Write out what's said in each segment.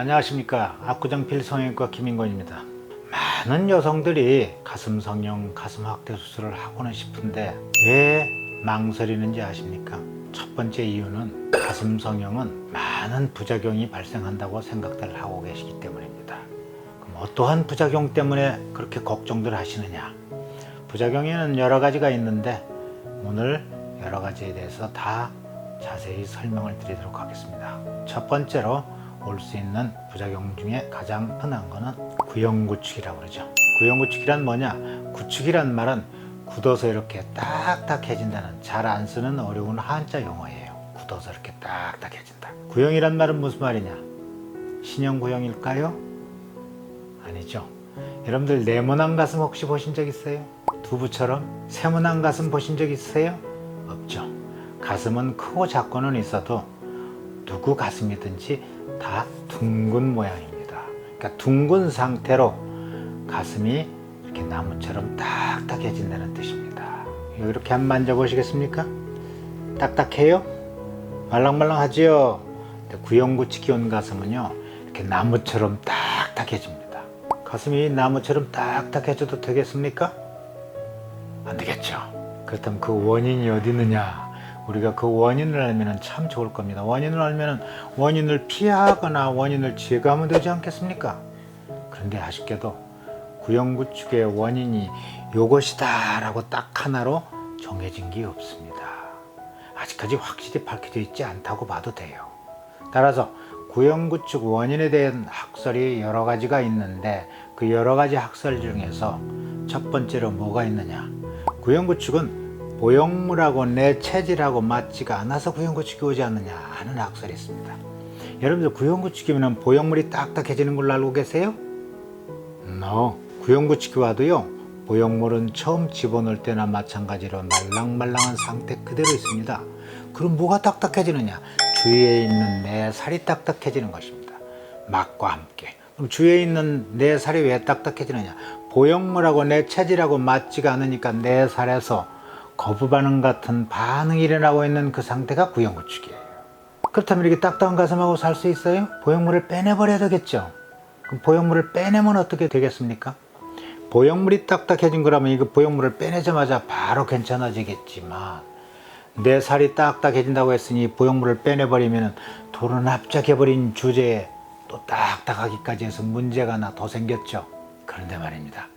안녕하십니까. 압구정 필성형외과 김인권입니다. 많은 여성들이 가슴 성형, 가슴 확대 수술을 하고는 싶은데 왜 망설이는지 아십니까? 첫 번째 이유는 가슴 성형은 많은 부작용이 발생한다고 생각들 하고 계시기 때문입니다. 그럼 어떠한 부작용 때문에 그렇게 걱정들 하시느냐? 부작용에는 여러 가지가 있는데 오늘 여러 가지에 대해서 다 자세히 설명을 드리도록 하겠습니다. 첫 번째로 올 수 있는 부작용 중에 가장 흔한 거는 구형구축이라고 그러죠. 구형구축이란 뭐냐? 구축이란 말은 굳어서 이렇게 딱딱해진다는, 잘 안 쓰는 어려운 한자 용어예요. 굳어서 이렇게 딱딱해진다. 구형이란 말은 무슨 말이냐? 신형 구형일까요? 아니죠. 여러분들 네모난 가슴 혹시 보신 적 있어요? 두부처럼 세모난 가슴 보신 적 있어요? 없죠. 가슴은 크고 작고는 있어도 누구 가슴이든지 다 둥근 모양입니다. 그러니까 둥근 상태로 가슴이 이렇게 나무처럼 딱딱해진다는 뜻입니다. 이렇게 한번 만져보시겠습니까? 딱딱해요? 말랑말랑하지요? 구형구축이 온 가슴은요, 이렇게 나무처럼 딱딱해집니다. 가슴이 나무처럼 딱딱해져도 되겠습니까? 안 되겠죠. 그렇다면 그 원인이 어디 있느냐? 우리가 그 원인을 알면 참 좋을 겁니다. 원인을 알면 원인을 피하거나 원인을 제거하면 되지 않겠습니까? 그런데 아쉽게도 구형구축의 원인이 이것이다 라고 딱 하나로 정해진 게 없습니다. 아직까지 확실히 밝혀져 있지 않다고 봐도 돼요. 따라서 구형구축 원인에 대한 학설이 여러 가지가 있는데 그 여러 가지 학설 중에서 첫 번째로 뭐가 있느냐? 구형구축은 보형물하고 내 체질하고 맞지가 않아서 구형구축이 오지 않느냐 하는 학설이 있습니다. 여러분들 구형구축이면 보형물이 딱딱해지는 걸로 알고 계세요? No. 구형구축이 와도요, 보형물은 처음 집어넣을 때나 마찬가지로 말랑말랑한 상태 그대로 있습니다. 그럼 뭐가 딱딱해지느냐? 주위에 있는 내 살이 딱딱해지는 것입니다. 막과 함께. 그럼 주위에 있는 내 살이 왜 딱딱해지느냐? 보형물하고 내 체질하고 맞지가 않으니까 내 살에서 거부 반응 같은 반응이 일어나고 있는 그 상태가 구형구축이에요. 그렇다면 이렇게 딱딱한 가슴하고 살 수 있어요? 보형물을 빼내버려야 되겠죠. 그럼 보형물을 빼내면 어떻게 되겠습니까? 보형물이 딱딱해진 거라면 이거 보형물을 빼내자마자 바로 괜찮아지겠지만 내 살이 딱딱해진다고 했으니 보형물을 빼내버리면 돌은 납작해버린 주제에 또 딱딱하기까지 해서 문제가 하나 더 생겼죠. 그런데 말입니다.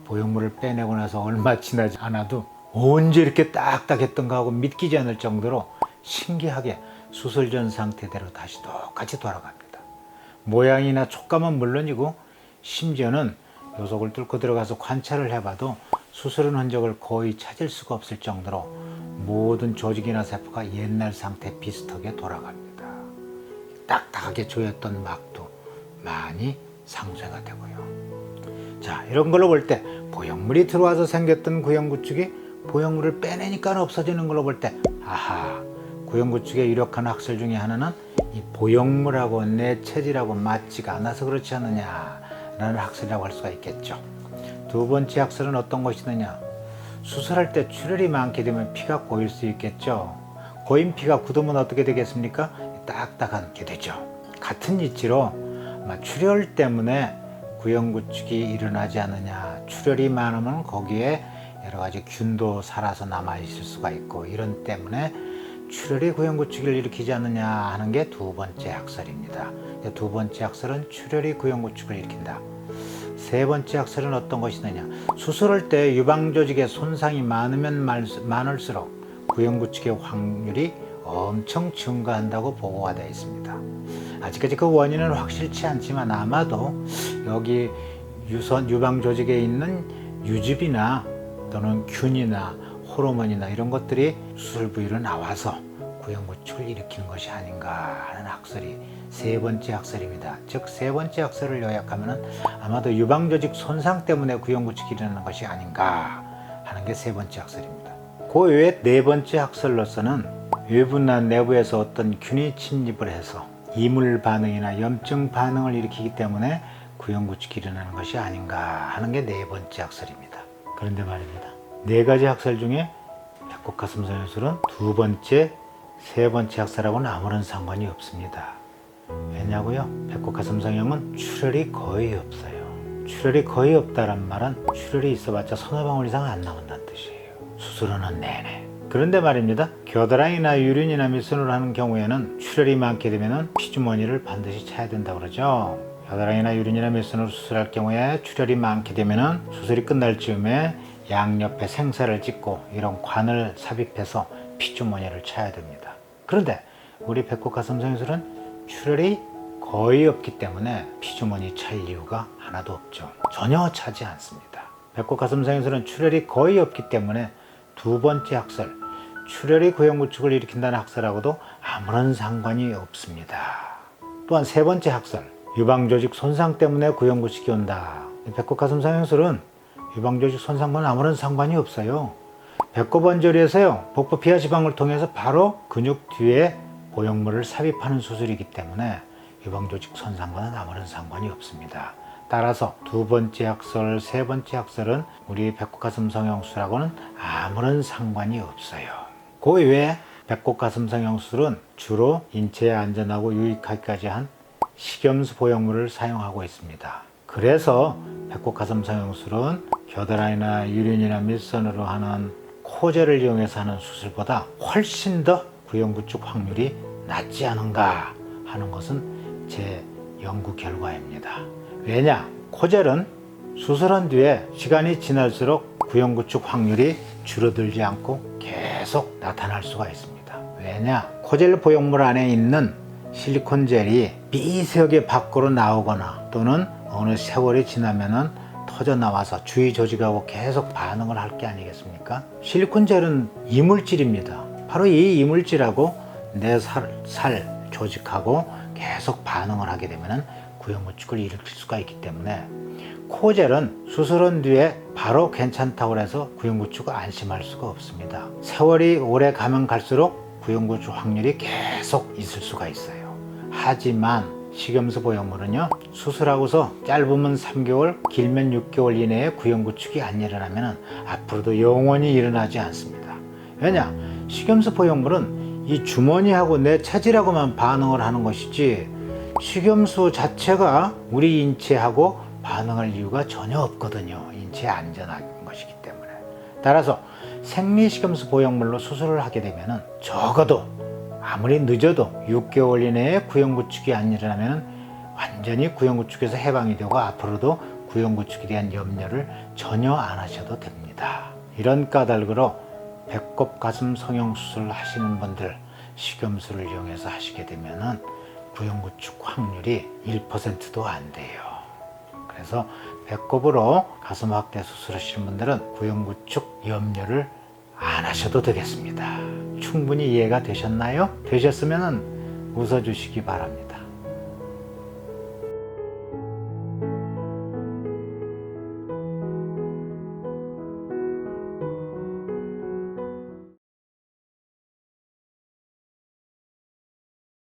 보형물을 빼내고 나서 얼마 지나지 않아도 언제 이렇게 딱딱했던가 하고 믿기지 않을 정도로 신기하게 수술 전 상태대로 다시 똑같이 돌아갑니다. 모양이나 촉감은 물론이고 심지어는 요속을 뚫고 들어가서 관찰을 해봐도 수술한 흔적을 거의 찾을 수가 없을 정도로 모든 조직이나 세포가 옛날 상태 비슷하게 돌아갑니다. 딱딱하게 조였던 막도 많이 상쇄가 되고요. 자, 이런 걸로 볼 때 보형물이 들어와서 생겼던 구형구축이 보형물을 빼내니까 없어지는 걸로 볼 때, 아하, 구형구축의 유력한 학설 중에 하나는 이 보형물하고 내 체질하고 맞지가 않아서 그렇지 않느냐라는 학설이라고 할 수가 있겠죠. 두 번째 학설은 어떤 것이느냐? 수술할 때 출혈이 많게 되면 피가 고일 수 있겠죠. 고인 피가 굳으면 어떻게 되겠습니까? 딱딱한 게 되죠. 같은 이치로 출혈 때문에 구형구축이 일어나지 않느냐, 출혈이 많으면 거기에 여러 가지 균도 살아서 남아 있을 수가 있고 이런 때문에 출혈이 구형구축을 일으키지 않느냐 하는 게 두 번째 학설입니다. 두 번째 학설은 출혈이 구형구축을 일으킨다. 세 번째 학설은 어떤 것이느냐? 수술할 때 유방조직에 손상이 많으면 많을수록 구형구축의 확률이 엄청 증가한다고 보고가 되어 있습니다. 아직까지 그 원인은 확실치 않지만 아마도 여기 유방조직에 있는 유즙이나 또는 균이나 호르몬이나 이런 것들이 수술 부위로 나와서 구형구축을 일으키는 것이 아닌가 하는 학설이 세 번째 학설입니다. 즉 세 번째 학설을 요약하면 아마도 유방조직 손상 때문에 구형구축이 일어나는 것이 아닌가 하는 게 세 번째 학설입니다. 그 외에 네 번째 학설로서는 외부나 내부에서 어떤 균이 침입을 해서 이물 반응이나 염증 반응을 일으키기 때문에 구형구축이 일어나는 것이 아닌가 하는 게 네 번째 학설입니다. 그런데 말입니다. 네 가지 학설 중에 배꼽가슴 손상술은 두 번째, 세 번째 학설하고는 아무런 상관이 없습니다. 어떻냐고요? 배꼽 가슴 성형은 출혈이 거의 없어요. 출혈이 거의 없다란 말은 출혈이 있어봤자 서너 방울 이상 안 나온다는 뜻이에요. 수술하는 내내. 그런데 말입니다. 겨드랑이나 유륜이나 밑선으로 하는 경우에는 출혈이 많게 되면 피주머니를 반드시 차야 된다고 그러죠. 겨드랑이나 유륜이나 밑선으로 수술할 경우에 출혈이 많게 되면 수술이 끝날 즈음에 양옆에 생사를 찍고 이런 관을 삽입해서 피주머니를 차야 됩니다. 그런데 우리 배꼽 가슴 성형술은 출혈이 거의 없기 때문에 피주머니 찰 이유가 하나도 없죠. 전혀 차지 않습니다. 배꼽 가슴 성형술은 출혈이 거의 없기 때문에 두 번째 학설, 출혈이 구형구축을 일으킨다는 학설하고도 아무런 상관이 없습니다. 또한 세 번째 학설, 유방조직 손상 때문에 구형구축이 온다. 배꼽 가슴 성형술은 유방조직 손상과는 아무런 상관이 없어요. 배꼽 관절에서요, 복부 피하 지방을 통해서 바로 근육 뒤에 보형물을 삽입하는 수술이기 때문에 유방조직 손상과는 아무런 상관이 없습니다. 따라서 두 번째 학설, 세 번째 학설은 우리 배꼽 가슴 성형술하고는 아무런 상관이 없어요. 그 외에 배꼽 가슴 성형술은 주로 인체에 안전하고 유익하기까지 한 식염수 보형물을 사용하고 있습니다. 그래서 배꼽 가슴 성형술은 겨드랑이나 유륜이나 밑선으로 하는 코젤을 이용해서 하는 수술보다 훨씬 더 구형구축 확률이 낮지 않은가 하는 것은 제 연구 결과입니다. 왜냐? 코젤은 수술한 뒤에 시간이 지날수록 구형구축 확률이 줄어들지 않고 계속 나타날 수가 있습니다. 왜냐? 코젤 보형물 안에 있는 실리콘 젤이 미세하게 밖으로 나오거나 또는 어느 세월이 지나면은 터져 나와서 주위 조직하고 계속 반응을 할 게 아니겠습니까? 실리콘 젤은 이물질입니다. 바로 이 이물질하고 내 살 조직하고 계속 반응을 하게 되면은 구형구축을 일으킬 수가 있기 때문에 코젤은 수술한 뒤에 바로 괜찮다고 해서 구형구축을 안심할 수가 없습니다. 세월이 오래 가면 갈수록 구형구축 확률이 계속 있을 수가 있어요. 하지만 식염수 보형물은요, 수술하고서 짧으면 3개월, 길면 6개월 이내에 구형구축이 안 일어나면 앞으로도 영원히 일어나지 않습니다. 왜냐? 식염수 보형물은 이 주머니하고 내 체질하고만 반응을 하는 것이지 식염수 자체가 우리 인체하고 반응할 이유가 전혀 없거든요. 인체에 안전한 것이기 때문에. 따라서 생리식염수 보형물로 수술을 하게 되면 적어도 아무리 늦어도 6개월 이내에 구형구축이 안 일어나면 완전히 구형구축에서 해방이 되고 앞으로도 구형구축에 대한 염려를 전혀 안 하셔도 됩니다. 이런 까닭으로 배꼽 가슴 성형 수술을 하시는 분들 식염수를 이용해서 하시게 되면은 구형구축 확률이 1%도 안 돼요. 그래서 배꼽으로 가슴 확대 수술하시는 분들은 구형구축 염려를 안 하셔도 되겠습니다. 충분히 이해가 되셨나요? 되셨으면 웃어주시기 바랍니다.